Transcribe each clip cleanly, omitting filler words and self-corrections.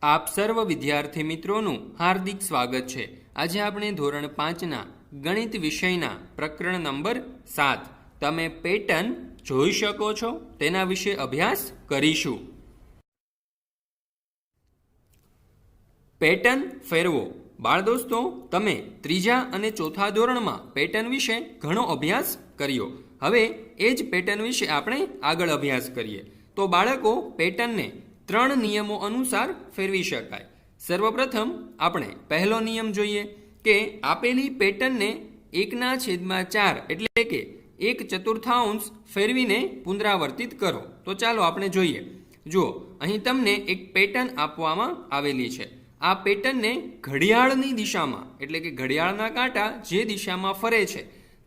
આપ સર્વ વિદ્યાર્થી મિત્રોનું હાર્દિક સ્વાગત છે। આજે આપણે ધોરણ 5ના ગણિત વિષયના પ્રકરણ નંબર 7 તમે પેટર્ન જોઈ શકો છો તેના વિશે અભ્યાસ કરીશું। પેટર્ન ફેરવો। બાળ દોસ્તો, તમે ત્રીજા અને ચોથા ધોરણમાં પેટર્ન વિશે ઘણો અભ્યાસ કર્યો। હવે એ જ પેટર્ન વિશે આપણે આગળ અભ્યાસ કરીએ। તો બાળકો, પેટર્નને 3 નિયમો અનુસાર ફેરવી શકાય। સર્વપ્રથમ આપણે પહેલો નિયમ જોઈએ કે આપેલી પેટર્નને 1/4 એટલે કે 1/4 ફેરવીને પુનરાવર્તિત કરો। તો ચાલો આપણે જોઈએ। જુઓ, અહીં તમને એક પેટર્ન આપવામાં આવેલી છે। આ પેટર્નને ઘડિયાળની દિશામાં એટલે કે ઘડિયાળના કાંટા જે દિશામાં ફરે છે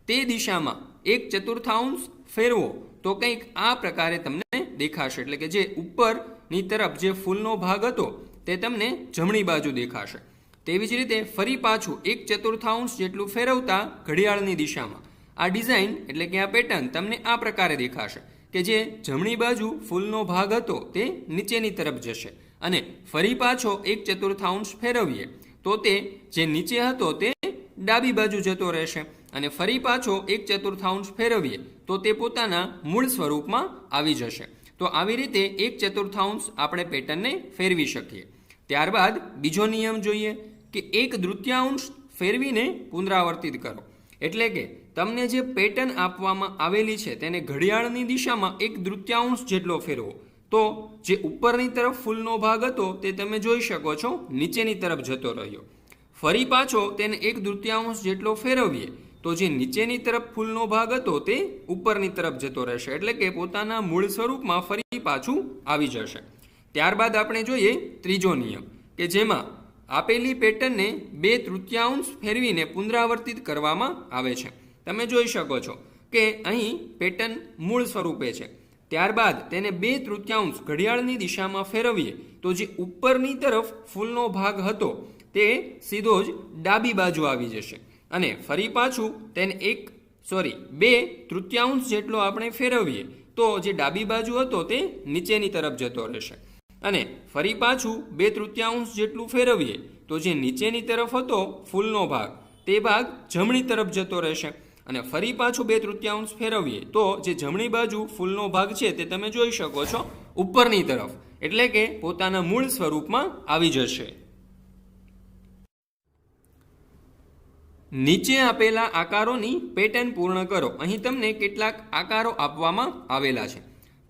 તે દિશામાં 1/4 ફેરવો તો કંઈક આ પ્રકારે તમને દેખાશે। એટલે કે જે ઉપરની તરફ જે ફૂલનો ભાગ હતો તે તમને જમણી બાજુ દેખાશે। તેવી જ રીતે ફરી પાછું 1/4 જેટલું ફેરવતા ઘડિયાળની દિશામાં આ ડિઝાઇન એટલે કે આ પેટર્ન તમને આ પ્રકારે દેખાશે કે જે જમણી બાજુ ફૂલનો ભાગ હતો તે નીચેની તરફ જશે અને ફરી પાછો 1/4 ફેરવીએ તો તે જે નીચે હતો તે ડાબી બાજુ જતો રહેશે અને ફરી પાછો 1/4 ફેરવીએ તો તે પોતાના મૂળ સ્વરૂપમાં આવી જશે। તો આવી રીતે 1/4 આપણે પેટર્નને ફેરવી શકીએ। ત્યારબાદ બીજો નિયમ જોઈએ કે 1/3 ફેરવીને પુનરાવર્તિત કરો। એટલે કે તમને જે પેટર્ન આપવામાં આવેલી છે તેને ઘડિયાળની દિશામાં 1/3 જેટલો ફેરવો તો જે ઉપરની તરફ ફૂલનો ભાગ હતો તે તમે જોઈ શકો છો નીચેની તરફ જતો રહ્યો। ફરી પાછો તેને 1/3 જેટલો ફેરવીએ તો જે નીચેની તરફ ફૂલનો ભાગ હતો તે ઉપરની તરફ જતો રહેશે એટલે કે પોતાના મૂળ સ્વરૂપમાં ફરી પાછું આવી જશે। ત્યારબાદ આપણે જોઈએ ત્રીજો નિયમ કે જેમાં આપેલી પેટર્નને 2/3 ફેરવીને પુનરાવર્તિત કરવામાં આવે છે। તમે જોઈ શકો છો કે અહીં પેટર્ન મૂળ સ્વરૂપે છે, ત્યારબાદ તેને 2/3 ઘડિયાળની દિશામાં ફેરવીએ તો જે ઉપરની તરફ ફૂલનો ભાગ હતો તે સીધો જ ડાબી બાજુ આવી જશે અને ફરી પાછું તેને 2/3 જેટલો આપણે ફેરવીએ તો જે ડાબી બાજુ હતો તે નીચેની તરફ જતો રહેશે અને ફરી પાછું 2/3 જેટલું ફેરવીએ તો જે નીચેની તરફ હતો ફૂલનો ભાગ તે ભાગ જમણી તરફ જતો રહેશે અને ફરી પાછું 2/3 ફેરવીએ તો જે જમણી બાજુ ફૂલનો ભાગ છે તે તમે જોઈ શકો છો ઉપરની તરફ એટલે કે પોતાના મૂળ સ્વરૂપમાં આવી જશે। નીચે આપેલા આકારોની પેટર્ન પૂર્ણ કરો। અહીં તમને કેટલાક આકારો આપવામાં આવેલા છે।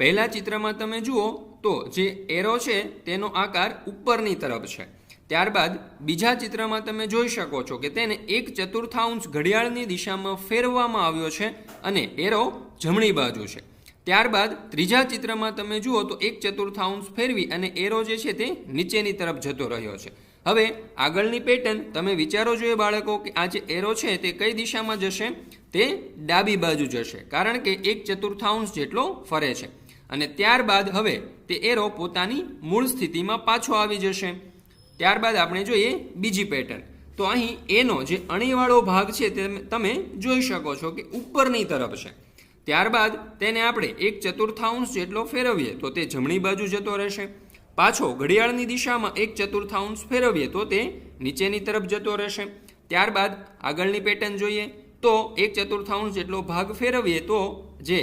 પહેલા ચિત્રમાં તમે જુઓ તો જે એરો છે તેનો આકાર ઉપરની તરફ છે। ત્યારબાદ બીજા ચિત્રમાં તમે જોઈ શકો છો કે તેને 1/4 ઘડિયાળની દિશામાં ફેરવવામાં આવ્યો છે અને એરો જમણી બાજુ છે। ત્યારબાદ ત્રીજા ચિત્રમાં તમે જુઓ તો 1/4 ફેરવી અને એરો જે છે તે નીચેની તરફ જતો રહ્યો છે। હવે આગળની પેટર્ન તમે વિચારો જોઈએ બાળકો કે આ જે એરો છે તે કઈ દિશામાં જશે? તે ડાબી બાજુ જશે કારણ કે 1/4 જેટલો ફરે છે અને ત્યારબાદ હવે તે એરો પોતાની મૂળ સ્થિતિમાં પાછો આવી જશે। ત્યારબાદ આપણે જોઈએ બીજી પેટર્ન। તો અહીં એનો જે અણીવાળો ભાગ છે તે તમે જોઈ શકો છો કે ઉપરની તરફ છે। ત્યારબાદ તેને આપણે 1/4 જેટલો ફેરવીએ તો તે જમણી બાજુ જતો રહેશે। પાછો ઘડિયાળની દિશામાં 1/4 ફેરવીએ તો તે નીચેની તરફ જતો રહેશે। ત્યારબાદ આગળની પેટર્ન જોઈએ તો 1/4 જેટલો ભાગ ફેરવીએ તો જે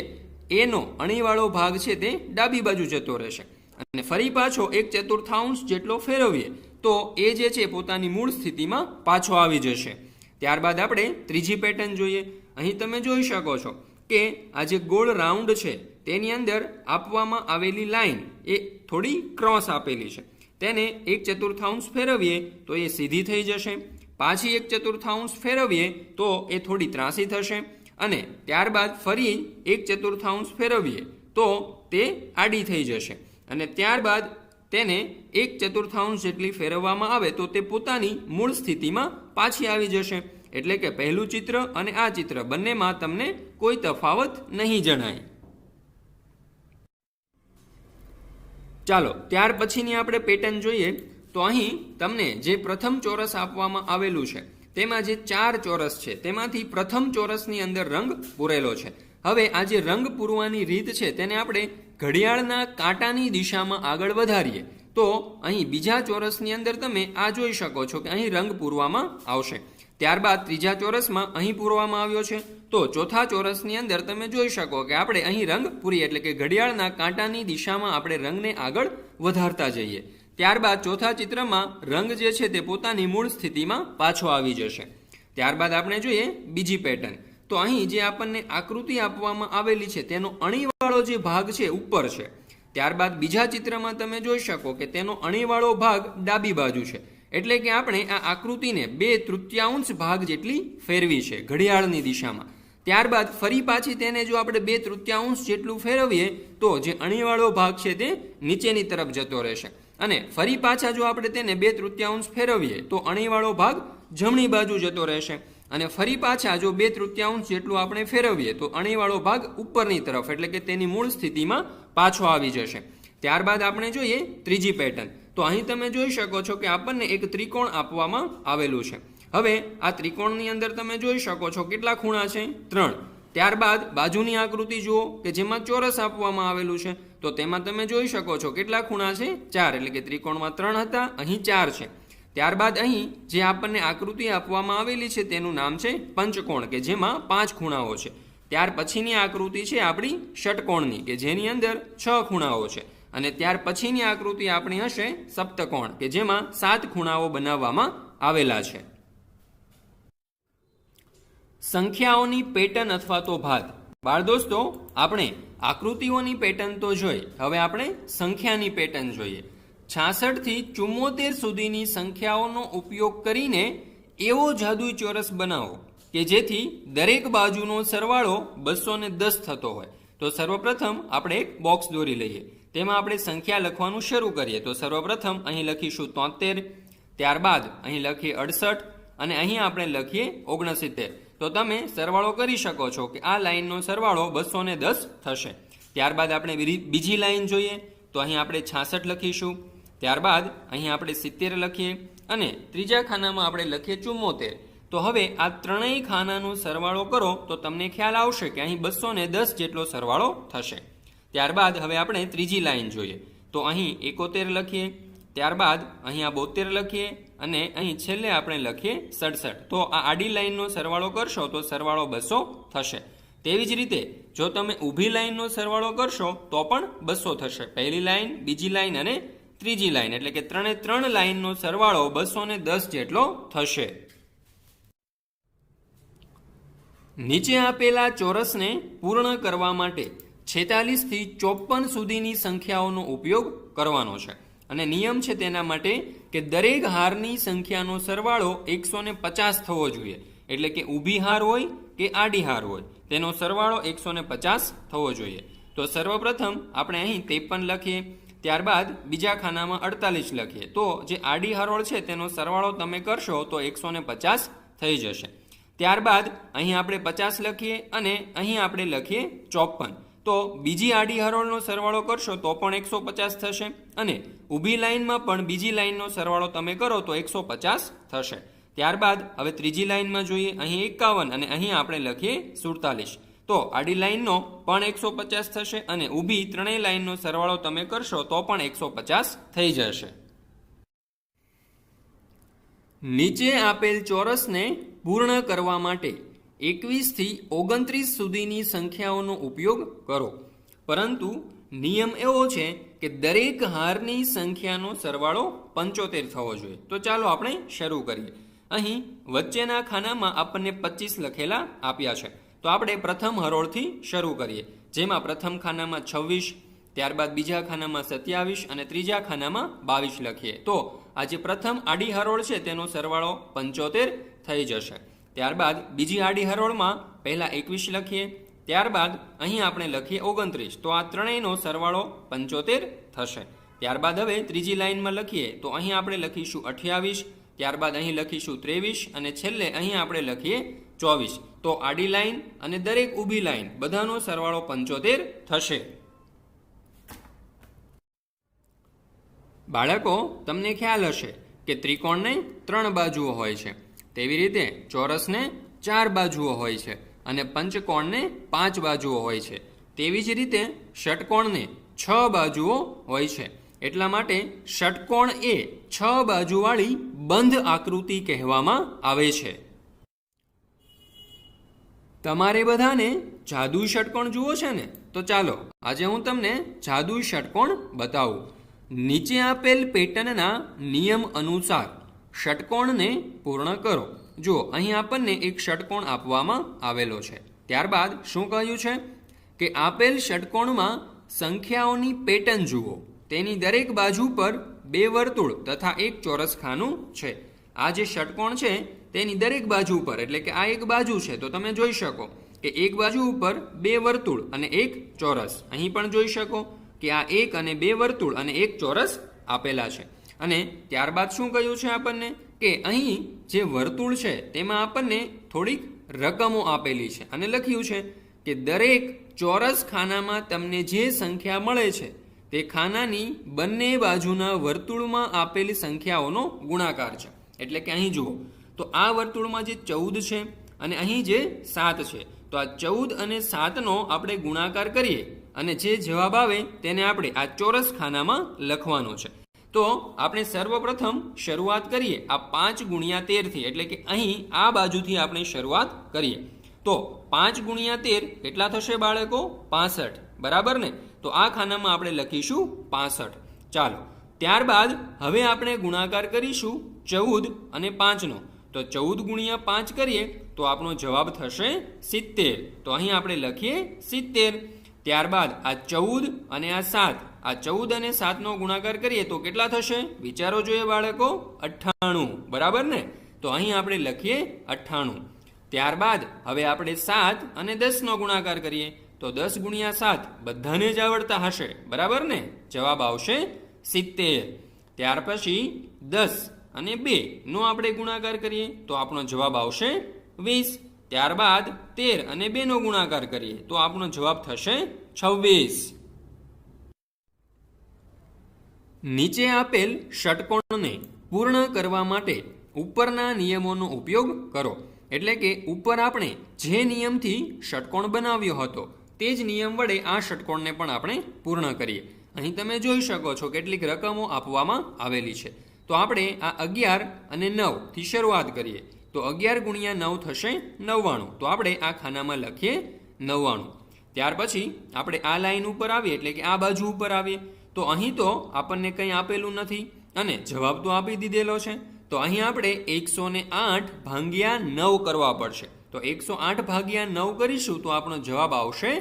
એનો અણીવાળો ભાગ છે તે ડાબી બાજુ જતો રહેશે અને ફરી પાછો 1/4 જેટલો ફેરવીએ તો એ જે છે પોતાની મૂળ સ્થિતિમાં પાછો આવી જશે। ત્યારબાદ આપણે ત્રીજી પેટર્ન જોઈએ। અહીં તમે જોઈ શકો છો કે આ જે ગોળ રાઉન્ડ છે તેની અંદર આપવામાં આવેલી લાઈન એ થોડી ક્રોસ આપેલી છે। તેને 1/4 ફેરવીએ તો એ સીધી થઈ જશે, પાછી 1/4 ફેરવીએ તો એ થોડી ત્રાસી થશે અને ત્યારબાદ ફરી 1/4 ફેરવીએ તો તે આડી થઈ જશે અને ત્યારબાદ તેને 1/4 જેટલી ફેરવવામાં આવે તો તે પોતાની મૂળ સ્થિતિમાં પાછી આવી જશે। એટલે કે પહેલું ચિત્ર અને આ ચિત્ર બંનેમાં તમને કોઈ તફાવત નહીં જણાય। ચાલો ત્યાર પછીની આપણે પેટર્ન જોઈએ। તો અહીં તમને જે પ્રથમ ચોરસ આપવામાં આવેલું છે તેમાં જે 4 ચોરસ છે તેમાંથી પ્રથમ ચોરસની અંદર રંગ પૂરેલો છે। હવે આ જે રંગ પૂરવાની રીત છે તેને આપણે ઘડિયાળના કાંટાની દિશામાં આગળ વધારીએ તો અહીં બીજા ચોરસની અંદર તમે આ જોઈ શકો છો કે અહીં રંગ પૂરવામાં આવશે. ત્યારબાદ ત્રીજા ચોરસમાં અહીં પૂરવામાં આવ્યો છે. તો ચોથા ચોરસની અંદર તમે જોઈ શકો કે આપણે અહીં રંગ પૂરીએ એટલે કે ઘડિયાળના કાંટાની દિશામાં આપણે રંગને આગળ વધારતા જઈએ. ત્યારબાદ ચોથા ચિત્રમાં રંગ જે છે તે પોતાની મૂળ સ્થિતિમાં પાછો આવી જશે. ત્યારબાદ આપણે જોઈએ બીજી પેટર્ન. તો અહીં જે આપણને આકૃતિ આપવામાં આવેલી છે તેનો અણીવાળો જે ભાગ છે ઉપર છે. ત્યારબાદ બીજા ચિત્રમાં તમે જોઈ શકો કે તેનો અણીવાળો ભાગ ડાબી બાજુ છે. એટલે કે આપણે આ આકૃતિને 2/3 ભાગ જેટલી ફેરવી છે ઘડિયાળની દિશામાં. ત્યારબાદ ફરી પાછી તેને જો આપણે 2/3 જેટલું ફેરવીએ તો જે અણીવાળો ભાગ છે તે નીચેની તરફ જતો રહેશે. અને ફરી પાછા જો આપણે તેને 2/3 ફેરવીએ તો અણીવાળો ભાગ જમણી બાજુ જતો રહેશે. અને ફરી પાછા જો 2/3 જેટલું આપણે ફેરવીએ તો અણીવાળો ભાગ ઉપરની તરફ એટલે કે તેની મૂળ સ્થિતિમાં પાછો આવી જશે. ત્યારબાદ આપણે જોઈએ ત્રીજી પેટર્ન. તો અહીં તમે જોઈ શકો છો કે આપણને એક ત્રિકોણ આપવામાં આવેલું છે. હવે આ ત્રિકોણની અંદર તમે જોઈ શકો છો કેટલા ખૂણા છે? 3. ત્યારબાદ બાજુની આકૃતિ જુઓ કે જેમાં ચોરસ આપવામાં આવેલું છે. તો તેમાં તમે જોઈ શકો છો કેટલા ખૂણા છે? 4. એટલે કે ત્રિકોણમાં 3 હતા, અહીં 4 છે. ત્યારબાદ અહીં જે આપણને આકૃતિ આપવામાં આવેલી છે તેનું નામ છે પંચકોણ કે જેમાં 5 ખૂણાઓ છે. ત્યાર પછીની આકૃતિ છે આપણી ષટકોણની કે જેની અંદર 6 ખૂણાઓ છે. અને ત્યાર પછીની આકૃતિ આપણી હશે સપ્તકોણ કે જેમાં 7 ખૂણાઓ બનાવવામાં આવેલા છે. સંખ્યાઓની પેટર્ન અથવા તો ભાત. બાળ દોસ્તો, આપણે આકૃતિઓની પેટર્ન તો જોઈ, હવે આપણે સંખ્યાની પેટર્ન જોઈએ. 66 થી 74 સુધીની સંખ્યાઓનો ઉપયોગ કરીને એવો જાદુઈ ચોરસ બનાવો કે જેથી દરેક બાજુનો સરવાળો 210 થતો હોય. તો સર્વપ્રથમ આપણે એક બોક્સ દોરી લઈએ. તેમાં આપણે સંખ્યા લખવાનું શરૂ કરીએ. તો સર્વપ્રથમ અહીં લખીશું 73, ત્યારબાદ અહીં લખીએ 68 અને અહીં આપણે લખીએ 69. તો તમે સરવાળો કરી શકો છો કે આ લાઈનનો સરવાળો 210 થશે. ત્યારબાદ આપણે બીજી લાઈન જોઈએ. તો અહીં આપણે 66 લખીશું, ત્યારબાદ અહીં આપણે 70 લખીએ અને ત્રીજા ખાનામાં આપણે લખીએ 74. તો હવે આ ત્રણેય ખાનાનો સરવાળો કરો તો તમને ખ્યાલ આવશે કે અહીં 210 જેટલો સરવાળો થશે. ત્યારબાદ હવે આપણે ત્રીજી લાઈન જોઈએ. તો અહીં 71 લખીએ, ત્યારબાદ અહીં આ 72 લખીએ અને અહીં છેલ્લે આપણે લખીએ 67. તો આ આડી લાઈનનો સરવાળો કરશો તો સરવાળો 200 થશે. તેવી જ રીતે જો તમે ઊભી લાઈનનો સરવાળો કરશો તો પણ 200 થશે. પહેલી લાઈન, બીજી લાઈન અને ત્રીજી લાઈન એટલે કે 3 લાઈનનો સરવાળો 210 જેટલો થશે. નીચે આપેલા ચોરસને પૂર્ણ કરવા માટે 46 થી 54 સુધીની સંખ્યાઓનો ઉપયોગ કરવાનો છે. અને નિયમ છે તેના માટે કે દરેક હારની સંખ્યાનો સરવાળો 150 થવો જોઈએ. એટલે કે ઊભી હાર હોય કે આડી હાર હોય તેનો સરવાળો 150 થવો જોઈએ. તો સર્વપ્રથમ આપણે અહીં 53 લખીએ, ત્યારબાદ બીજા ખાનામાં 48 લખીએ. તો જે આડી હરોળ છે તેનો સરવાળો તમે કરશો તો 150 થઈ જશે. ત્યારબાદ અહીં આપણે 50 લખીએ અને અહીં આપણે લખીએ 54. તો બીજી આડી હરોળનો સરવાળો કરશો તો પણ 150 થશે અને ઊભી લાઈનમાં પણ બીજી લાઈનનો સરવાળો તમે કરો તો 150 થશે. ત્યારબાદ હવે ત્રીજી લાઈનમાં જોઈએ. અહીં 51 અને અહીં આપણે લખીએ 47. તો આડી લાઈનનો પણ 150 થશે અને ઊભી ત્રણેય લાઈનનો સરવાળો તમે કરશો તો પણ 150 થઈ જશે. નીચે આપેલ ચોરસને પૂર્ણ કરવા માટે 21 થી 29 સુધીની સંખ્યાઓનો ઉપયોગ કરો. પરંતુ નિયમ એવો છે કે દરેક હારની સંખ્યાનો સરવાળો 75 થવો જોઈએ. તો ચાલો આપણે શરૂ કરીએ. અહીં વચ્ચેના ખાનામાં આપણને 25 લખેલા આપ્યા છે. તો આપણે પ્રથમ હરોળથી શરૂ કરીએ, જેમાં પ્રથમ ખાનામાં 26, ત્યારબાદ બીજા ખાનામાં 27 અને ત્રીજા ખાનામાં 22 લખીએ. તો આ જે પ્રથમ આડી હરોળ છે તેનો સરવાળો 75 થઈ જશે. ત્યારબાદ બીજી આડી હરોળમાં પહેલા 21 લખીએ, ત્યારબાદ અહીં આપણે લખીએ 29. તો આ ત્રણેયનો સરવાળો 75 થશે. ત્યારબાદ હવે ત્રીજી લાઈનમાં લખીએ તો અહીં આપણે લખીશું 28, ત્યારબાદ અહીં લખીશું 23 અને છેલ્લે અહીં આપણે લખીએ 24. તો આડી લાઈન અને દરેક ઊભી લાઈન બધાનો સરવાળો 75 થશે. બાળકો, તમને ખ્યાલ હશે કે ત્રિકોણને 3 બાજુઓ હોય છે, તેવી રીતે ચોરસને 4 બાજુઓ હોય છે અને પંચકોણને 5 બાજુઓ હોય છે. તેવી જ રીતે ષટકોણને 6 બાજુઓ હોય છે, એટલા માટે ષટકોણ એ 6 બાજુવાળી બંધ આકૃતિ કહેવામાં આવે છે. તમારે બધાને જાદુઈ ષટકોણ જુઓ છે ને? તો ચાલો આજે હું તમને જાદુઈ ષટકોણ બતાવું. નીચે આપેલ પેટર્નના નિયમ અનુસાર ષટકોણને પૂર્ણ કરો. જુઓ, અહીં આપણને એક ષટકોણ આપવામાં આવેલો છે. ત્યારબાદ શું કહ્યું છે કે આપેલ ષટકોણમાં સંખ્યાઓની પેટર્ન જુઓ. તેની દરેક બાજુ પર 2 વર્તુળ તથા એક ચોરસ ખાનું છે. આ જે ષટકોણ છે તેની દરેક બાજુ પર, એટલે કે આ એક બાજુ છે તો તમે જોઈ શકો કે એક બાજુ ઉપર 2 વર્તુળ અને એક ચોરસ. અહીં પણ જોઈ શકો કે આ 1 અને 2 વર્તુળ અને એક ચોરસ આપેલા છે. અને ત્યારબાદ શું કહ્યું છે આપણને કે અહીં જે વર્તુળ છે તેમાં આપણને થોડીક રકમો આપેલી છે અને લખ્યું છે કે દરેક ચોરસ ખાનામાં તમને જે સંખ્યા મળે છે તે ખાનાની બંને બાજુના વર્તુળમાં આપેલી સંખ્યાઓનો ગુણાકાર છે. એટલે કે અહીં જુઓ તો આ વર્તુળમાં જે 14 છે અને અહીં જે 7 છે, તો આ 14 અને 7નો આપણે ગુણાકાર કરીએ અને જે જવાબ આવે તેને આપણે આ ચોરસ ખાનામાં લખવાનો છે. તો આપણે સર્વપ્રથમ શરૂઆત કરીએ આ 5 ગુણ્યા 13 થી, એટલે કે અહીં આ બાજુથી આપણે શરૂઆત કરીએ. તો 5 ગુણ્યા 13 કેટલા થશે બાળકો? 65, બરાબર ને? તો આ ખાનામાં આપણે લખીશું 65. ચાલો, ત્યારબાદ હવે આપણે ગુણાકાર કરીશું 14 અને 5નો. તો 14 ગુણ્યા 5 કરીએ તો આપણો જવાબ થશે 70. તો અહીં આપણે લખીએ 70. ત્યારબાદ આ 14 અને આ 7, આ 14 અને 7નો ગુણાકાર કરીએ તો કેટલા થશે? વિચારો જોઈએ બાળકો, 98, બરાબર ને? તો અહીં આપણે લખીએ 98. ત્યારબાદ હવે આપણે 7 અને 10નો ગુણાકાર કરીએ તો 10 ગુણ્યા 7 બધાને જ આવડતા હશે, બરાબર ને? જવાબ આવશે 70. ત્યાર પછી 10 અને 2નો આપણે ગુણાકાર કરીએ તો આપણો જવાબ આવશે 20. ત્યારબાદ 13 અને 2નો ગુણાકાર કરીએ તો આપણો જવાબ થશે 26. નીચે આપેલ ષટકોણને પૂર્ણ કરવા માટે ઉપરના નિયમોનો ઉપયોગ કરો. એટલે કે ઉપર આપણે જે નિયમથી ષટકોણ બનાવ્યો હતો તે જ નિયમ વડે આ ષટકોણને પણ આપણે પૂર્ણ કરીએ. અહીં તમે જોઈ શકો છો કેટલીક રકમો આપવામાં આવેલી છે. તો આપણે આ 11 અને 9 થી શરૂઆત કરીએ તો 11 ગુણ્યા 9 થશે 99. તો આપણે આ ખાનામાં લખીએ 99. ત્યાર પછી આપણે આ લાઈન ઉપર આવીએ, એટલે કે આ બાજુ ઉપર આવીએ તો અહીં તો આપણને કંઈ આપેલું નથી અને જવાબ તો આપી દીધેલો છે. તો અહીં આપણે 108 ભાગ્યા 9 કરવા પડશે. તો 108 ભાગ્યા 9 કરીશું તો આપણો જવાબ આવશે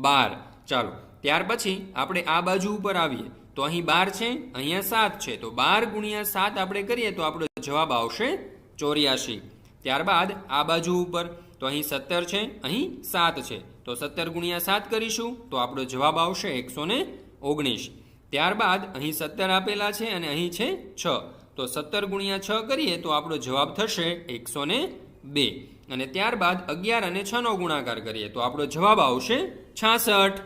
12. ચાલો, ત્યાર પછી આપણે આ બાજુ ઉપર આવીએ તો અહીં 12 છે, અહીંયા 7 છે. તો 12 ગુણ્યા 7 આપણે કરીએ તો આપણો જવાબ આવશે 84. ત્યારબાદ આ બાજુ ઉપર તો અહીં 17 છે, અહીં 7 છે. તો 17 ગુણ્યા 7 કરીશું તો આપણો જવાબ આવશે 119. ત્યારબાદ અહીં 17 આપેલા છે અને અહીં છે 6. તો 17 ગુણ્યા 6 કરીએ તો આપણો જવાબ થશે 102. અને ત્યારબાદ 11 અને 6નો ગુણાકાર કરીએ તો આપણો જવાબ આવશે 66.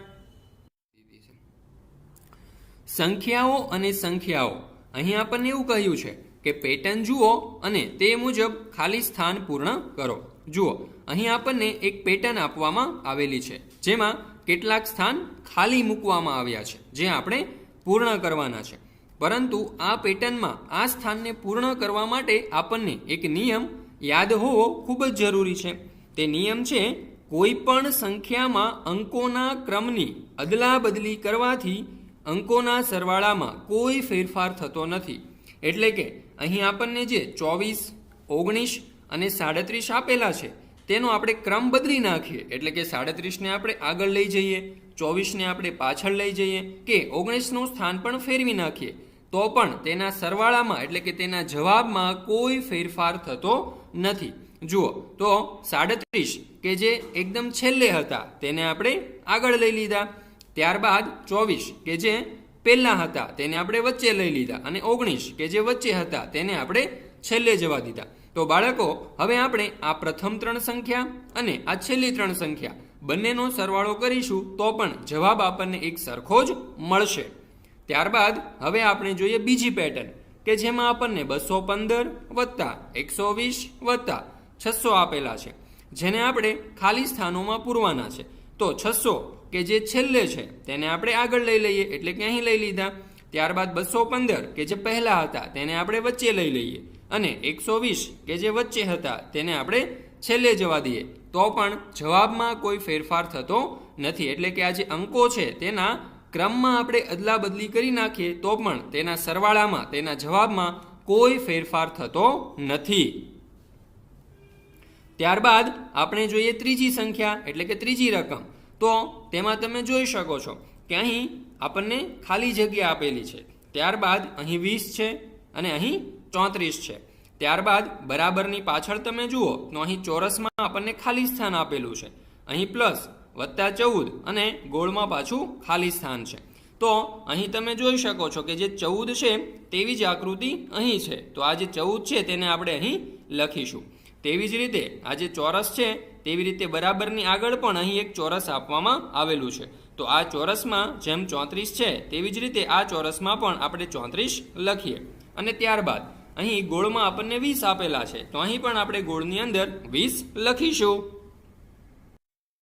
સંખ્યાઓ અને સંખ્યાઓ. અહીં આપણને એવું કહ્યું છે કે પેટર્ન જુઓ અને તે મુજબ ખાલી સ્થાન પૂર્ણ કરો. જુઓ, અહીં આપણને એક પેટર્ન આપવામાં આવેલી છે જેમાં કેટલાક સ્થાન ખાલી મૂકવામાં આવ્યા છે જે આપણે પૂર્ણ કરવાના છે. પરંતુ આ પેટર્નમાં આ સ્થાનને પૂર્ણ કરવા માટે આપણને એક નિયમ યાદ હોવો ખૂબ જ જરૂરી છે. તે નિયમ છે કોઈ પણ સંખ્યામાં અંકોના ક્રમની અદલા બદલી કરવાથી અંકોના સરવાળામાં કોઈ ફેરફાર થતો નથી. એટલે કે અહીં આપણને જે 24, 19 અને 37 આપેલા છે તેનો આપણે ક્રમ બદલી નાખીએ, એટલે કે 37ને આપણે આગળ લઈ જઈએ, 24ને આપણે પાછળ લઈ જઈએ કે 19નું સ્થાન પણ ફેરવી નાખીએ તો પણ તેના સરવાળામાં એટલે કે તેના જવાબમાં કોઈ ફેરફાર થતો નથી. જુઓ, તો 37 કે જે એકદમ છેલ્લે હતા તેને આપણે આગળ લઈ લીધા. ત્યારબાદ 24 કે જે પહેલા હતા તેને આપણે વચ્ચે લઈ લીધા અને 19 કે જે વચ્ચે હતા તેને આપણે છેલ્લે જવા દીધા. તો બાળકો, હવે આપણે આ પ્રથમ 3 સંખ્યા અને આ છેલ્લી 3 સંખ્યા બંનેનો સરવાળો કરીશું તો પણ જવાબ આપણને એક સરખો જ મળશે. ત્યારબાદ હવે આપણે જોઈએ બીજી પેટર્ન કે જેમાં આપણને 215 વત્તા 120 વત્તા 600 આપેલા છે જેને આપણે ખાલી સ્થાનોમાં પૂરવાના છે. તો 600 કે જે છેલ્લે છે તેને આપણે આગળ લઈ લઈએ, એટલે કે અહીં લઈ લીધા. ત્યારબાદ 215 કે જે પહેલા હતા તેને આપણે વચ્ચે લઈ લઈએ, અને 120 કે જે વચ્ચે હતા તેને આપણે છેલ્લે જવા દઈએ, તો પણ જવાબમાં કોઈ ફેરફાર થતો નથી. એટલે કે આ જે અંકો છે તેના ક્રમમાં આપણે અદલા બદલી કરી નાખીએ તો પણ તેના સરવાળામાં, તેના જવાબમાં કોઈ ફેરફાર થતો નથી. ત્યારબાદ આપણે જોઈએ ત્રીજી સંખ્યા, એટલે કે ત્રીજી રકમ. તો તેમાં તમે જોઈ શકો છો કે અહીં આપણને ખાલી જગ્યા આપેલી છે. ત્યારબાદ અહીં 20 છે અને અહીં 34 છે. ત્યારબાદ બરાબરની પાછળ તમે જુઓ તો અહીં ચોરસમાં આપણને ખાલી સ્થાન આપેલું છે, અહીં પ્લસ વત્તા 14 અને ગોળમાં પાછું ખાલી સ્થાન છે. તો અહીં તમે જોઈ શકો છો કે જે 14 છે તેવી જ આકૃતિ અહીં છે, તો આ જે 14 છે તેને આપણે અહીં લખીશું. તેવી જ રીતે આ જે ચોરસ છે તેવી રીતે બરાબરની આગળ પણ અહીં એક ચોરસ આપવામાં આવેલું છે, તો આ ચોરસમાં જેમ 34 છે તેવી જ રીતે આ ચોરસમાં પણ આપણે 34 લખીએ. અને ત્યારબાદ અહીં ગોળમાં આપણને 20 આપેલા છે, તો અહીં પણ આપણે ગોળની અંદર 20 લખીશું.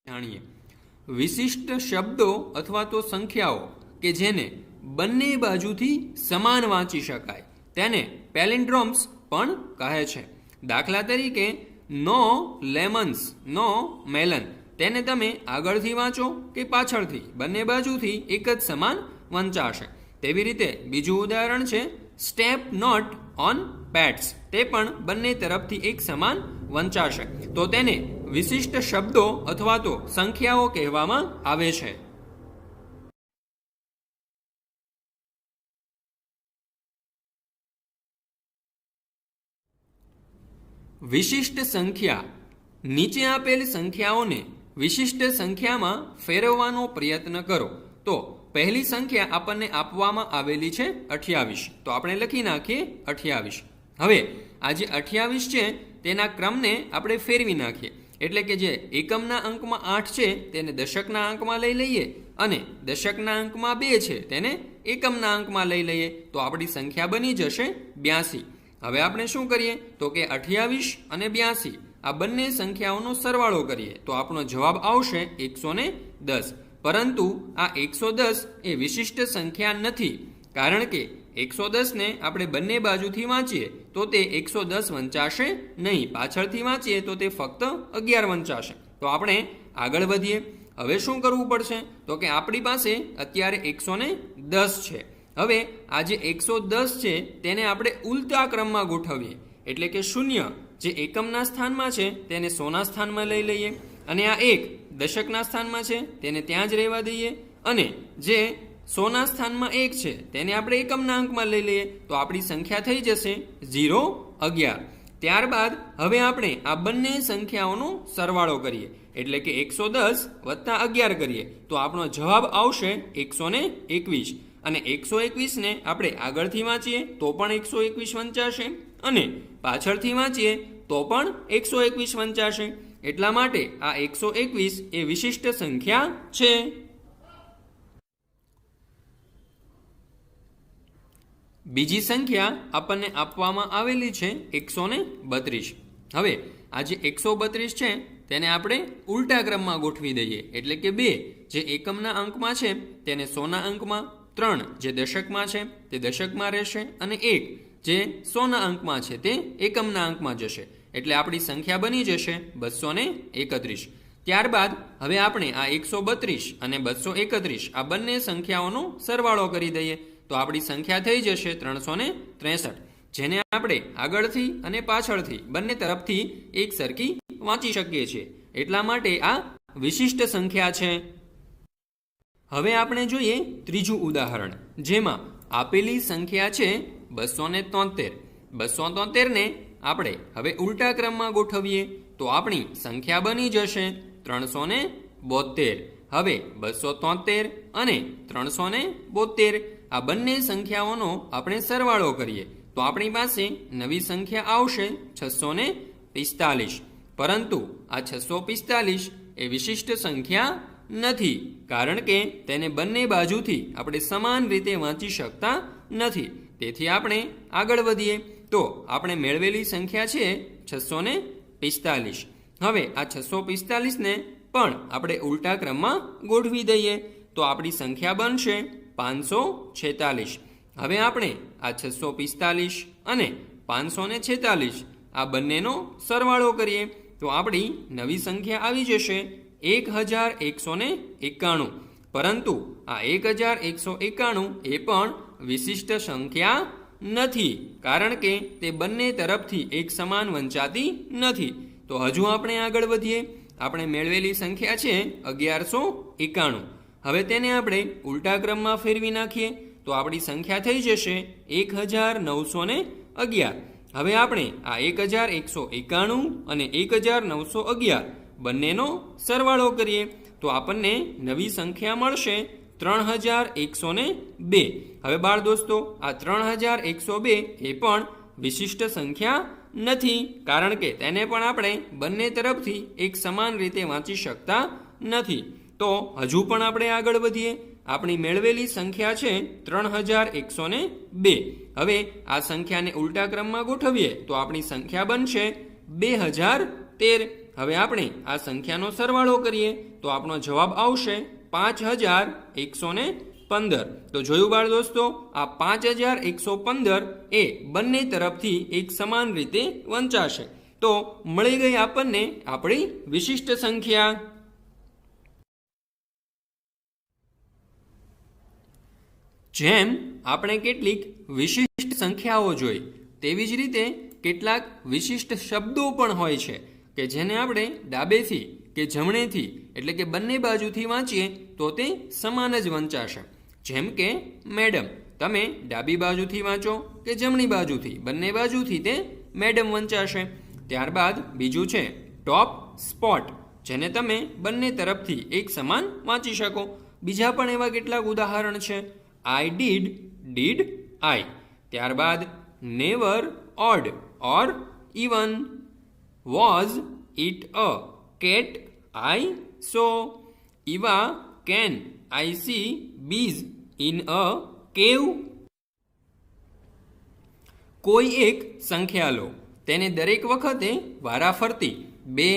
જાણીએ વિશિષ્ટ શબ્દો અથવા તો સંખ્યાઓ કે જેને બંને બાજુથી સમાન વાંચી શકાય તેને પેલિન્ડ્રોમ્સ પણ કહે છે. દાખલા તરીકે નો લેમન્સ, નો મેલન, તેને તમે આગળથી વાંચો કે પાછળથી, બંને બાજુથી એક જ સમાન વંચાશે. તેવી રીતે બીજું ઉદાહરણ છે સ્ટેપ નોટ ઓન પેટ્સ, તે પણ બંને તરફથી એક સમાન વંચાશે, તો તેને વિશિષ્ટ શબ્દો અથવા તો સંખ્યાઓ કહેવામાં આવે છે. વિશિષ્ટ સંખ્યા. નીચે આપેલ સંખ્યાઓને વિશિષ્ટ સંખ્યામાં ફેરવવાનો પ્રયત્ન કરો. તો પહેલી સંખ્યા આપણને આપવામાં આવેલી છે 28, તો આપણે લખી નાખીએ 28. હવે આ જે 28 છે તેના ક્રમને આપણે ફેરવી નાખીએ, એટલે કે જે એકમના અંકમાં 8 છે તેને દશકના અંકમાં લઈ લઈએ, અને દશકના અંકમાં 2 છે તેને એકમના અંકમાં લઈ લઈએ, તો આપણી સંખ્યા બની જશે 82. હવે આપણે શું કરીએ તો કે 28 અને 82 આ બંને સંખ્યાઓનો સરવાળો કરીએ તો આપણો જવાબ આવશે 110. પરંતુ આ 110 એ વિશિષ્ટ સંખ્યા નથી, કારણ કે 110 ને આપણે બંને બાજુથી વાંચીએ તો તે 110 વંચાશે નહીં, પાછળથી વાંચીએ તો તે ફક્ત 11 વંચાશે. તો આપણે આગળ વધીએ. હવે શું કરવું પડશે તો કે આપણી પાસે અત્યારે 110 છે. હવે આ જે 110 છે તેને આપણે ઉલટા ક્રમમાં ગોઠવીએ, એટલે કે 0 જે એકમના સ્થાનમાં છે તેને 100ના સ્થાનમાં લઈ લઈએ, અને આ 1 દશકના સ્થાનમાં છે તેને ત્યાં જ રહેવા દઈએ, અને જે 100ના સ્થાનમાં 1 છે તેને આપણે એકમના અંકમાં લઈ લઈએ, તો આપણી સંખ્યા થઈ જશે 0, 11. ત્યારબાદ હવે આપણે આ બંને સંખ્યાઓનો સરવાળો કરીએ, એટલે કે 110 વત્તા 11 કરીએ તો આપણો જવાબ આવશે 121. અને 121 ને આપણે આગળથી વાંચીએ તો પણ 121 વંચાશે, અને પાછળથી વાંચીએ તો પણ 121 વંચાશે. એટલા માટે આ 121 એ વિશિષ્ટ સંખ્યા છે. બીજી સંખ્યા આપણને આપવામાં આવેલી છે 132. હવે આ જે 132 છે તેને આપણે ઉલટા ક્રમમાં ગોઠવી દઈએ, એટલે કે 2 જે એકમના અંકમાં છે તેને 100ના અંકમાં, 3 જે દશકમાં છે તે દશકમાં રહેશે, અને 1 જે 100ના અંકમાં છે તે એકમના અંકમાં જશે, એટલે આપણી સંખ્યા બની જશે 231. ત્યારબાદ હવે આપણે આ 132 અને 231 આ બંને સંખ્યાઓનો સરવાળો કરી દઈએ તો આપણી સંખ્યા થઈ જશે 363, જેને આપણે આગળથી અને પાછળથી બંને તરફથી એક સરખી વાંચી શકીએ છીએ. એટલા માટે આ વિશિષ્ટ સંખ્યા છે. હવે આપણે જોઈએ ત્રીજું ઉદાહરણ, જેમાં આપેલી સંખ્યા છે 273. 273 ને આપણે હવે ઉલટા ક્રમમાં ગોઠવીએ તો આપણી સંખ્યા બની જશે 372. હવે 273 અને 372 આ બંને સંખ્યાઓનો આપણે સરવાળો કરીએ તો આપણી પાસે નવી સંખ્યા આવશે 645. પરંતુ આ 645 એ વિશિષ્ટ સંખ્યા નથી, કારણ કે તેને બંને બાજુથી આપણે સમાન રીતે વાંચી શકતા નથી. તેથી આપણે આગળ વધીએ તો આપણે મેળવેલી સંખ્યા છે 645. હવે આ 645 ને પણ આપણે ઉલટા ક્રમમાં ગોઠવી દઈએ તો આપણી સંખ્યા બનશે 546. હવે આપણે આ 645 અને 546 આ બંનેનો સરવાળો કરીએ તો આપણી નવી સંખ્યા આવી જશે 1191. પરંતુ આ 1191 એ પણ વિશિષ્ટ સંખ્યા નથી, કારણ કે તે બંને તરફથી એક સમાન વંચાતી નથી. તો હજુ આપણે આગળ વધીએ. આપણે મેળવેલી સંખ્યા છે 1191. હવે તેને આપણે ઉલટા ક્રમમાં ફેરવી નાખીએ તો આપણી સંખ્યા થઈ જશે 1911. હવે આપણે આ 1191 અને 1911 બંનેનો સરવાળો કરીએ તો આપણને નવી સંખ્યા મળશે 3102. હવે બાળ દોસ્તો, આ 3102 એ પણ વિશિષ્ટ સંખ્યા નથી, કારણ કે તેને પણ આપણે બંને તરફથી એક સમાન રીતે વાંચી શકતા નથી. તો હજુ પણ આપણે આગળ વધીએ. આપણી મેળવેલી સંખ્યા છે 3102. હવે આ સંખ્યાને ઉલટા ક્રમમાં ગોઠવીએ તો આપણી સંખ્યા બનશે 2013. હવે આપણે આ સંખ્યાનો સરવાળો કરીએ તો આપણો જવાબ આવશે 5115. તો જોયું બાળ દોસ્તો, આ 5115 એ બંને તરફથી એક સમાન રીતે વંચાશે. તો મળી ગઈ આપણને આપણી વિશિષ્ટ સંખ્યા. જેમ આપણે કેટલીક વિશિષ્ટ સંખ્યાઓ જોઈ, તેવી જ રીતે કેટલાક વિશિષ્ટ શબ્દો પણ હોય છે કે જેને આપણે ડાબેથી કે જમણેથી એટલે કે બંને બાજુથી વાંચીએ તો તે સમાન જ વંચાશે. જેમ કે મેડમ, તમે ડાબી બાજુથી વાંચો કે જમણી બાજુથી, બંને બાજુથી તે મેડમ વંચાશે. ત્યારબાદ બીજું છે ટોપ સ્પોટ, જેને તમે બંને તરફથી એક સમાન વાંચી શકો. બીજા પણ એવા કેટલાક ઉદાહરણ છે. I did I. ત્યારબાદ never odd or even. Was it a cat I saw. Eva can I see bees in a cave. કોઈ એક સંખ્યા લો, તેને દરેક વખતે વારાફરતી 2,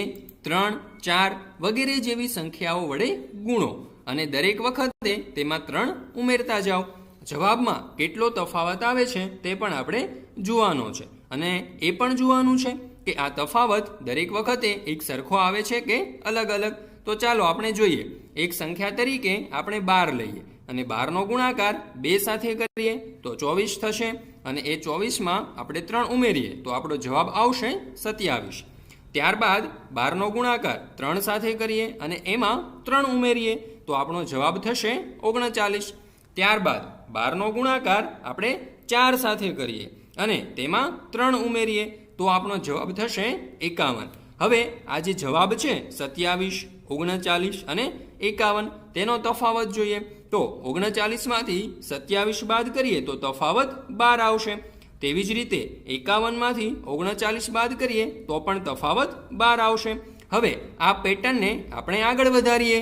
3, 4 વગેરે જેવી સંખ્યાઓ વડે ગુણો અને દરેક વખતે તેમાં 3 ઉમેરતા જાઓ. જવાબમાં કેટલો તફાવત આવે છે તે પણ આપણે જોવાનો છે, અને એ પણ જોવાનું છે કે આ તફાવત દરેક વખતે એક સરખો આવે છે કે અલગ અલગ. તો ચાલો આપણે જોઈએ. એક સંખ્યા તરીકે આપણે 12 લઈએ અને 12નો ગુણાકાર 2 સાથે કરીએ તો 24 થશે, અને એ 24માં આપણે 3 ઉમેરીએ તો આપણો જવાબ આવશે 27. ત્યારબાદ 12નો ગુણાકાર 3 સાથે કરીએ અને એમાં 3 ઉમેરીએ તો આપણો જવાબ થશે 39. ત્યારબાદ 12નો ગુણાકાર આપણે 4 સાથે કરીએ અને તેમાં 3 ઉમેરીએ તો આપણો જવાબ થશે 51. હવે આ જે જવાબ છે 27, 39 અને 51, તેનો તફાવત જોઈએ તો 39માંથી 27 બાદ કરીએ તો તફાવત 12 આવશે. તેવી જ રીતે 51માંથી 39 બાદ કરીએ તો પણ તફાવત 12 આવશે. હવે આ પેટર્નને આપણે આગળ વધારીએ.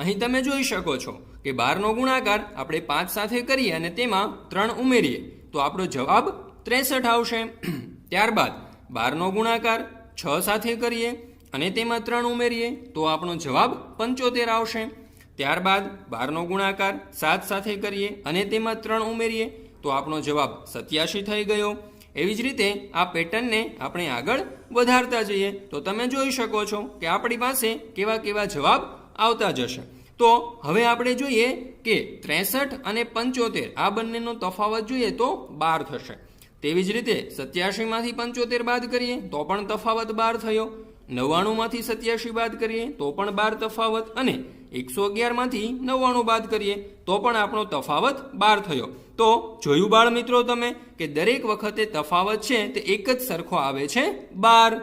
અહીં તમે જોઈ શકો છો કે 12નો ગુણાકાર આપણે 5 સાથે કરીએ અને તેમાં 3 ઉમેરીએ તો આપણો જવાબ 63 આવશે. ત્યારબાદ 12નો ગુણાકાર 6 સાથે કરીએ અને તેમાં 3 ઉમેરીએ તો આપણો જવાબ 75 આવશે. ત્યારબાદ 12નો ગુણાકાર 7 સાથે કરીએ અને તેમાં 3 ઉમેરીએ તો આપણો જવાબ 87 થઈ ગયો. એવી જ રીતે આ પેટર્નને આપણે આગળ વધારતા જઈએ તો તમે જોઈ શકો છો કે આપણી પાસે કેવા કેવા જવાબ આવતા જશે. તો હવે આપણે જોઈએ કે 63 અને 75 આ બંનેનો તફાવત જોઈએ તો 12 થશે. તેવી જ રીતે 87માંથી 75 બાદ કરીએ તો પણ તફાવત 12 થયો. 99માંથી 87 બાદ કરીએ તો પણ 12 તફાવત, અને 111માંથી 99 બાદ કરીએ તો પણ આપણો તફાવત 12 થયો. તો જોયું બાળ મિત્રો તમે કે દરેક વખતે તફાવત છે તે એક જ સરખો આવે છે 12.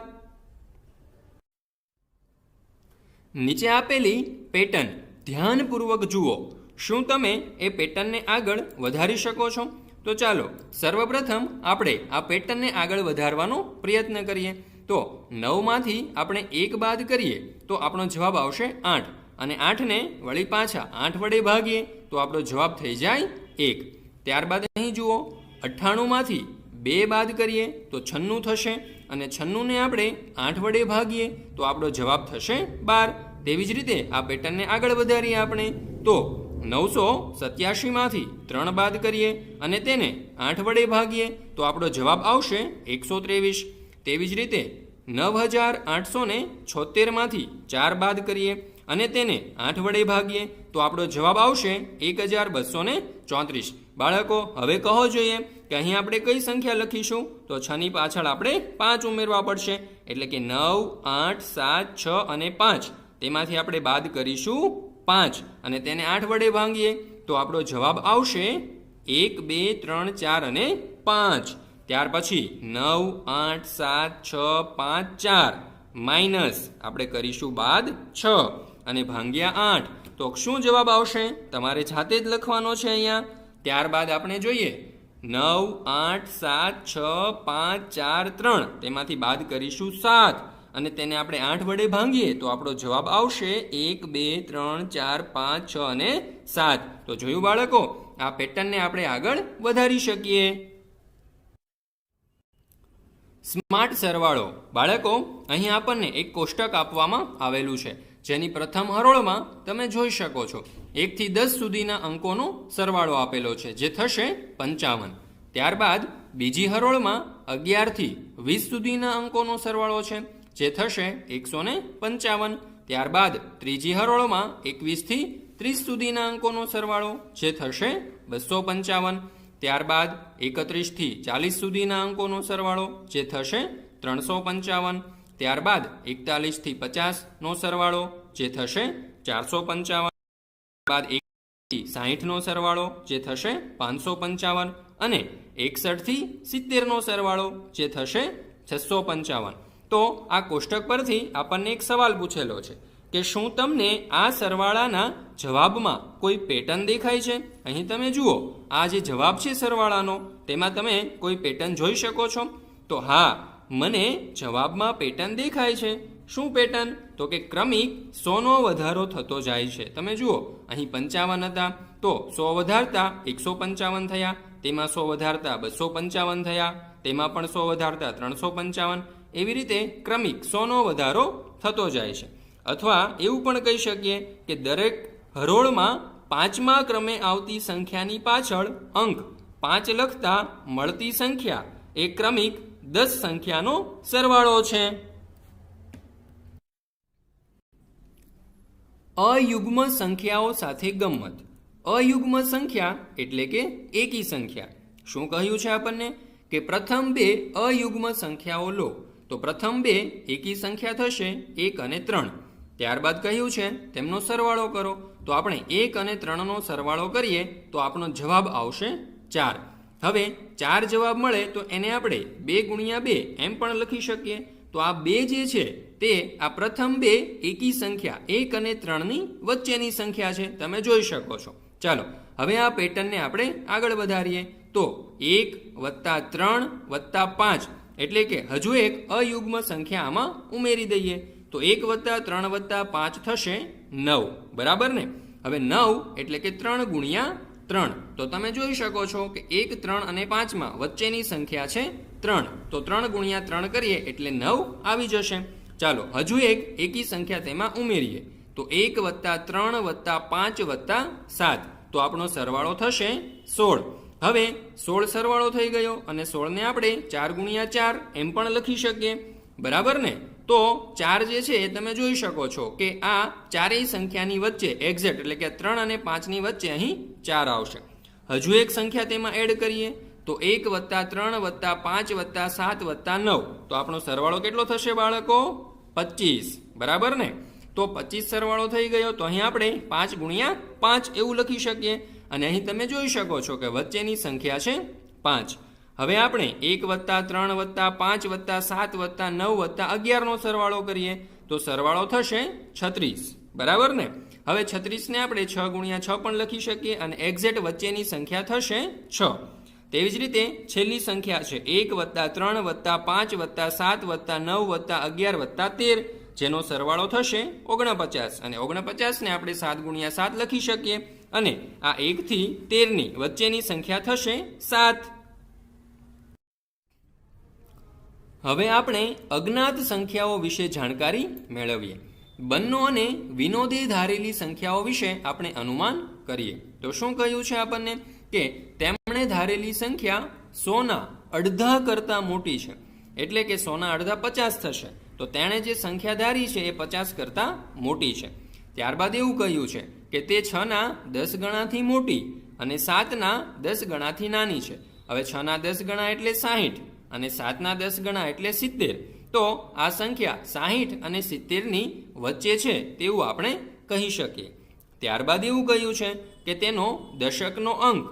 નીચે આપેલી પેટર્ન ધ્યાનપૂર્વક જુઓ. શું તમે એ પેટર્નને આગળ વધારી શકો છો? તો ચાલો સર્વપ્રથમ આપણે આ પેટર્નને આગળ વધારવાનો પ્રયત્ન કરીએ. તો 9માંથી આપણે 1 બાદ કરીએ તો આપણો જવાબ આવશે 8, અને 8ને વળી પાછા 8 વડે ભાગીએ તો આપણો જવાબ થઈ જાય 1. ત્યારબાદ અહીં જુઓ, 98માંથી 2 બાદ કરીએ તો 96 થશે, અને 96 ને આપણે 8 વડે ભાગીએ તો આપણો જવાબ થશે 12. તેવી જ રીતે આ પેટર્નને આગળ વધારીએ આપણે તો 987 માંથી 3 બાદ કરીએ અને તેને 8 વડે ભાગીએ તો આપણો જવાબ આવશે 123. તેવી જ રીતે 9876 માંથી 4 બાદ કરીએ અને તેને 8 વડે ભાગીએ તો આપણો જવાબ આવશે 1234. બાળકો હવે કહો જોઈએ કે અહીં આપણે કઈ સંખ્યા લખીશું તો 6 ની પાછળ આપણે 5 ઉમેરવા પડશે એટલે કે 9, 8, 7, 6 અને 5 તેમાંથી આપણે બાદ કરીશું 5 અને તેને 8 વડે ભાંગીએ તો આપણો જવાબ આવશે 1, 2, 3, 4 અને 5. ત્યાર પછી 9, 8, 7, 6, 5, 4 માઇનસ આપણે કરીશું બાદ 6 અને ભાંગ્યા 8 તો શું જવાબ આવશે તમારે જાતે જ લખવાનો છે અહીંયા. ત્યારબાદ આપણે જોઈએ 9, 8, 7, 6, 5, 4, 3 તેમાંથી બાદ કરીશું 7 અને તેને આપણે 8 વડે ભાંગીએ તો આપણો જવાબ આવશે 1, 2, 3, 4, 5, 6 અને 7. તો જોયું બાળકો, આ પેટર્નને આપણે આગળ વધારી શકીએ. સ્માર્ટ સરવાળો. બાળકો, અહીં આપણને એક કોષ્ટક આપવામાં આવેલું છે જેની પ્રથમ હરોળમાં તમે જોઈ શકો છો 1 થી 10 સુધીના અંકોનો સરવાળો આપેલો છે જે થશે 55. ત્યારબાદ બીજી હરોળમાં 11 થી 20 સુધીના અંકોનો સરવાળો છે જે થશે 155. ત્યારબાદ ત્રીજી હરોળમાં 21 થી 30 સુધીના અંકોનો સરવાળો જે થશે 255. ત્યારબાદ 31 થી 40 સુધીના અંકોનો સરવાળો જે થશે 355. ત્યારબાદ 41 થી 50 નો સરવાળો જે થશે 455. ત્યારબાદ 1 થી 60 નો સરવાળો જે થશે 555 અને 61 થી 70 નો સરવાળો જે થશે 655. તો આ કોષ્ટક પરથી આપણને એક સવાલ પૂછેલો છે કે શું તમને આ સરવાળાના જવાબમાં કોઈ પેટર્ન દેખાય છે? અહીં તમે જુઓ, આ જે જવાબ છે સરવાળાનો તેમાં તમે કોઈ પેટર્ન જોઈ શકો છો? તો હા, મને જવાબમાં પેટર્ન દેખાય છે. શું પેટર્ન? તો કે ક્રમિક 100નો વધારો થતો જાય છે. તમે જુઓ, અહીં 55 હતા તો 100 વધારતા 155 થયા, તેમાં 100 વધારતા 255 થયા, તેમાં પણ 100 વધારતા 355. એવી રીતે ક્રમિક 100નો વધારો થતો જાય છે. અથવા એવું પણ કહી શકીએ કે દરેક હરોળમાં 5મા ક્રમે આવતી સંખ્યાની પાછળ અંક 5 લખતા મળતી સંખ્યા એ ક્રમિક 10 સંખ્યાનો સરવાળો છે. અયુગ્મ સંખ્યાઓ સાથે ગમ્મત. અયુગ્મ સંખ્યા એટલે કે એકી સંખ્યા. શું કહ્યું છે આપણને કે પ્રથમ 2 અયુગ્મ સંખ્યાઓ લો તો પ્રથમ 2 એકી સંખ્યા થશે 1 અને 3. ત્યારબાદ કહ્યું છે તેમનો સરવાળો કરો તો આપણે 1 અને 3નો સરવાળો કરીએ તો આપણો જવાબ આવશે 4. હવે 4 જવાબ મળે તો એને આપણે 2 ગુણ્યા 2 એમ પણ લખી શકીએ. તો આ 2 જે છે તે આ પ્રથમ 2 એકી સંખ્યા 1 અને 3ની વચ્ચેની સંખ્યા છે, તમે જોઈ શકો છો. ચાલો હવે આ પેટર્નને આપણે આગળ વધારીએ તો 1 + 3 + 5 એટલે કે હજુ એક અયુગ્મ સંખ્યા આમાં ઉમેરી દઈએ તો 1 + 3 + 5 થશે 9. બરાબર ને? હવે 9 એટલે કે 3 ગુણ્યા 3. તો તમે જોઈ શકો છો કે 1, 3 અને 5માં વચ્ચેની સંખ્યા છે 3. તો 3 ગુણ્યા 3 કરીએ એટલે 9 આવી જશે. ચાલો હજુ એક એકી સંખ્યા તેમાં ઉમેરીએ તો 1 + 3 + 5 + 7 તો આપણો સરવાળો થશે 16. હવે 16 સરવાળો થઈ ગયો અને 16ને આપણે 4 ગુણ્યા 4 એમ પણ લખી શકીએ. બરાબર ને? તો 4 જે છે એ તમે જોઈ શકો છો કે આ ચારેય સંખ્યાની વચ્ચે એક્ઝેક્ટ એટલે કે 3 અને 5ની વચ્ચે અહીં 4 આવશે. હજુ એક સંખ્યા તેમાં એડ કરીએ તો 1 + 3 + 5 + 7 + 9 તો આપણો સરવાળો કેટલો થશે બાળકો? 25. બરાબર ને? તો 25 સરવાળો થઈ ગયો તો અહીં આપણે 5 ગુણ્યા 5 એવું લખી શકીએ અને અહીં તમે જોઈ શકો છો કે વચ્ચેની સંખ્યા છે 5. હવે આપણે 1 + 3 + 5 + 7 + 9 + 11નો સરવાળો કરીએ તો સરવાળો થશે 36. બરાબર ને? હવે 36ને આપણે 6 ગુણ્યા 6 પણ લખી શકીએ અને એક્ઝેક્ટ વચ્ચેની સંખ્યા થશે 6. તેવી જ રીતે છેલ્લી સંખ્યા છે 1 + 3 + 5 + 7 + 9 + 11 + 13 જેનો સરવાળો થશે 49 અને 49ને આપણે 7 ગુણ્યા 7 લખી શકીએ અને આ 1 થી 13ની વચ્ચેની સંખ્યા થશે 7. હવે આપણે અજ્ઞાત સંખ્યાઓ વિશે જાણકારી મેળવીએ. બંનો અને વિનોદે ધારેલી સંખ્યાઓ વિશે આપણે અનુમાન કરીએ. તો શું કહ્યું છે આપણને કે તેમણે ધારેલી સંખ્યા 100ના અડધા કરતાં મોટી છે, એટલે કે 100ના અડધા 50 થશે. તો તેણે જે સંખ્યા ધારી છે એ 50 કરતાં મોટી છે. ત્યારબાદ એવું કહ્યું છે કે તે 6ના 10 ગણાથી મોટી અને 7ના 10 ગણાથી નાની છે. હવે 6ના 10 ગણા એટલે 60 અને 7ના 10 ગણા એટલે 70. તો આ સંખ્યા 60 અને 70ની વચ્ચે છે તેવું આપણે કહી શકીએ. ત્યારબાદ એવું કહ્યું છે કે તેનો દશકનો અંક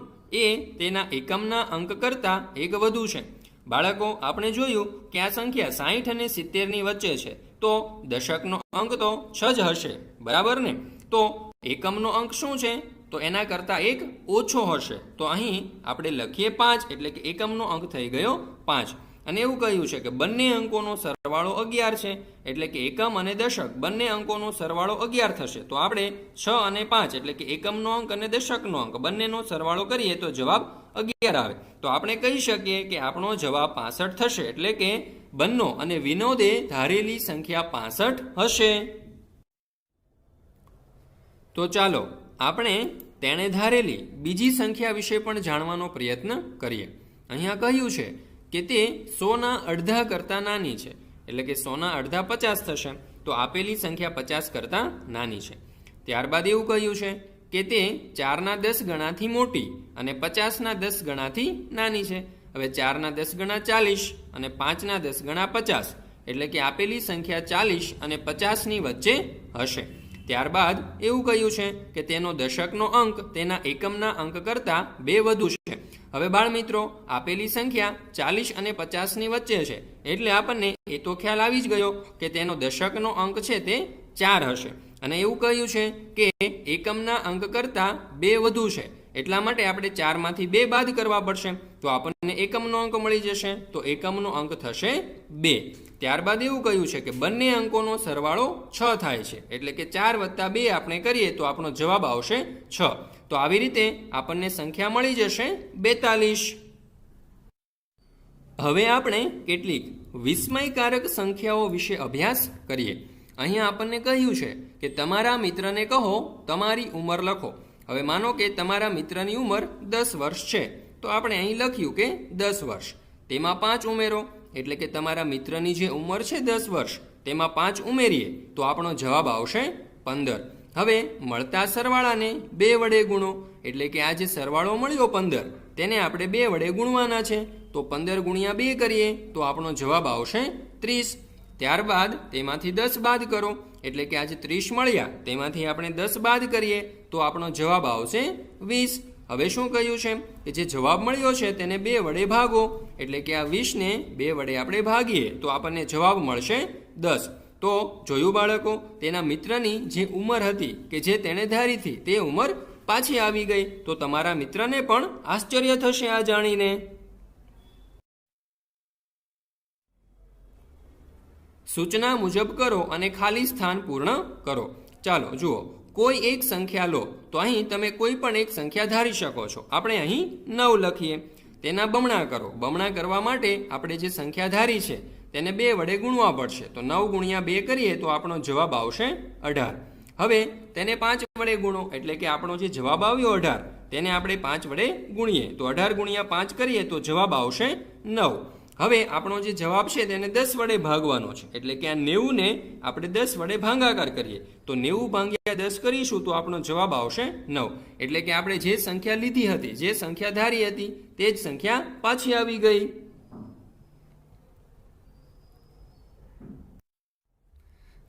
એ તેના એકમના અંક કરતાં એક વધુ છે. બાળકો, આપણે જોયું કે આ સંખ્યા 60 અને 70ની વચ્ચે છે, તો દશકનો અંક તો 6 જ હશે, બરાબર ને? તો એકમનો અંક શું છે? તો એના કરતાં એક ઓછો હશે. તો અહીં આપણે લખીએ 5, એટલે કે એકમનો અંક થઈ ગયો 5. અને એવું કહ્યું છે કે બંને અંકોનો સરવાળો 11 છે, એટલે કે એકમ અને દશક બંને અંકોનો સરવાળો 11 થશે. તો આપણે 6 અને 5 એટલે કે એકમનો અંક અને દશકનો અંક બંનેનો સરવાળો કરીએ તો જવાબ 11 આવે. તો આપણે કહી શકીએ કે આપણો જવાબ 65 થશે, એટલે કે બંનો અને વિનોદે ધારેલી સંખ્યા 65 હશે. તો ચાલો આપણે તેણે ધારેલી બીજી સંખ્યા વિશે પણ જાણવાનો પ્રયત્ન કરીએ. અહીંયા કહ્યું છે કે તે 100ના અડધા કરતાં નાની છે, એટલે કે 100ના અડધા 50 થશે. તો આપેલી સંખ્યા 50 કરતાં નાની છે. ત્યારબાદ એવું કહ્યું છે કે તે 4ના 10 ગણાથી મોટી અને 50ના 10 ગણાથી નાની છે. હવે 4ના 10 ગણા 40 અને 5ના 10 ગણા 50, એટલે કે આપેલી સંખ્યા 40 અને 50ની વચ્ચે હશે. ત્યારબાદ એવું કહ્યું છે કે તેનો દશકનો અંક તેના એકમના અંક કરતાં 2 વધુ છે. હવે બાળ મિત્રો, આપેલી સંખ્યા 40 અને 50ની વચ્ચે છે, એટલે આપણને એ તો ખ્યાલ આવી જ ગયો કે તેનો દશકનો અંક છે તે 4 હશે. અને એવું કહ્યું છે કે એકમના અંક કરતાં 2 વધુ છે, એટલા માટે આપણે 4માંથી 2 બાદ કરવા પડશે. તો આપણને એકમનો અંક મળી જશે. તો એકમનો અંક થશે 2. ત્યારબાદ એવું કહ્યું છે કે બંને અંકોનો સરવાળો 6 થાય છે, એટલે કે 4 + 2 આપણે કરીએ તો આપણો જવાબ આવશે 6. તો આવી રીતે આપણને સંખ્યા મળી જશે 42. હવે આપણે કેટલીક વિસ્મયકારક સંખ્યાઓ વિશે અભ્યાસ કરીએ. અહીંયા આપણને કહ્યું છે કે તમારા મિત્રને કહો તમારી ઉંમર લખો. હવે માનો કે તમારા મિત્રની ઉંમર 10 વર્ષ છે, તો આપણે અહીં લખ્યું કે 10 વર્ષ. તેમાં 5 ઉમેરો, એટલે કે તમારા મિત્રની જે ઉંમર છે 10 વર્ષ તેમાં 5 ઉમેરીએ તો આપણો જવાબ આવશે 15. હવે મળતા સરવાળાને 2 વડે ગુણો, એટલે કે આ જે સરવાળો મળ્યો 15 તેને આપણે 2 વડે ગુણવાના છે. તો 15 ગુણ્યા 2 કરીએ તો આપણો જવાબ આવશે 30. ત્યારબાદ તેમાંથી 10 બાદ કરો, એટલે કે આ જે 30 મળ્યા તેમાંથી આપણે 10 બાદ કરીએ તો આપણો જવાબ આવશે 20. હવે શું કહ્યું છે કે જે જવાબ મળ્યો છે તેને 2 વડે ભાગો, એટલે કે આ 20ને 2 વડે આપણે ભાગીએ તો આપણને જવાબ મળશે 10. તો જોયું બાળકો, તેના મિત્રની જે ઉંમર હતી કે જે તેણે ધારી હતી તે ઉંમર પાછી આવી ગઈ. તો તમારા મિત્રને પણ આશ્ચર્ય થશે આ જાણીને. સૂચના મુજબ કરો અને ખાલી સ્થાન પૂર્ણ કરો. ચાલો જુઓ, કોઈ એક સંખ્યા લો. તો અહીં તમે કોઈ પણ એક સંખ્યા ધારી શકો છો. આપણે અહીં 9 લખીએ. તેના બમણા કરો. બમણા કરવા માટે આપણે જે સંખ્યા ધારી છે તેને 2 વડે ગુણવા પડશે. તો 9 ગુણ્યા 2 કરીએ તો આપણો જવાબ આવશે 18. હવે તેને 5 વડે ગુણો, એટલે કે આપણો જે જવાબ આવ્યો 18 તેને આપણે 5 વડે ગુણીએ તો 18 ગુણ્યા 5 કરીએ તો જવાબ આવશે 9. હવે આપણો જે જવાબ છે તેને 10 વડે ભાગવાનો છે, એટલે કે આ 90ને આપણે 10 વડે ભાગાકાર કરીએ તો 90 ભાગ્યા 10 કરીશું તો આપણો જવાબ આવશે 9. એટલે કે આપણે જે સંખ્યા લીધી હતી, જે સંખ્યા ધારી હતી તે જ સંખ્યા પાછી આવી ગઈ.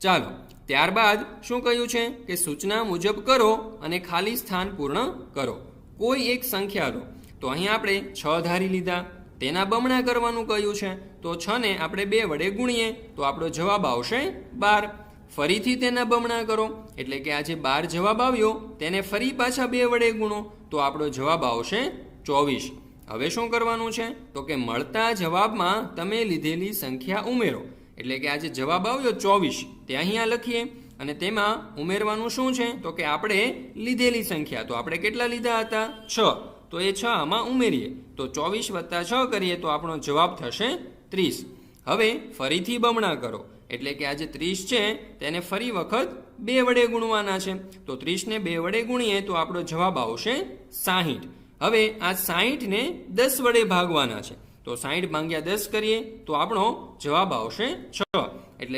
ચાલો ત્યારબાદ શું કહ્યું છે કે સૂચના મુજબ કરો અને ખાલી સ્થાન પૂર્ણ કરો. કોઈ એક સંખ્યા લો. તો અહીં આપણે 6 ધારી લીધા, તેના બમણા કરવાનું કહ્યું છે. તો 6ને આપણે 2 વડે ગુણીએ તો આપણો જવાબ આવશે 12. ફરીથી તેના બમણા કરો, એટલે કે આ જે 12 જવાબ આવ્યો તેને ફરી પાછા 2 વડે ગુણો તો આપણો જવાબ આવશે 24. હવે શું કરવાનું છે તો કે મળતા જવાબમાં તમે લીધેલી સંખ્યા ઉમેરો, એટલે કે આ જે જવાબ આવ્યો 24 તે અહીંયા લખીએ અને તેમાં ઉમેરવાનું શું છે તો કે આપણે લીધેલી સંખ્યા. તો આપણે કેટલા લીધા હતા? 6. તો એ 6 આમાં ઉમેરીએ તો 24 + 6 કરીએ તો આપણો જવાબ થશે 30. હવે ફરીથી બમણા કરો, એટલે કે આ જે 30 છે તેને ફરી વખત 2 વડે ગુણવાના છે. તો 30 ને 2 વડે ગુણીએ તો આપણો જવાબ આવશે 60. હવે આ 60 ને 10 વડે ભાગવાના છે. તો 60 ભાગ્યા 10 કરીએ તો આપણો જવાબ આવશે 6.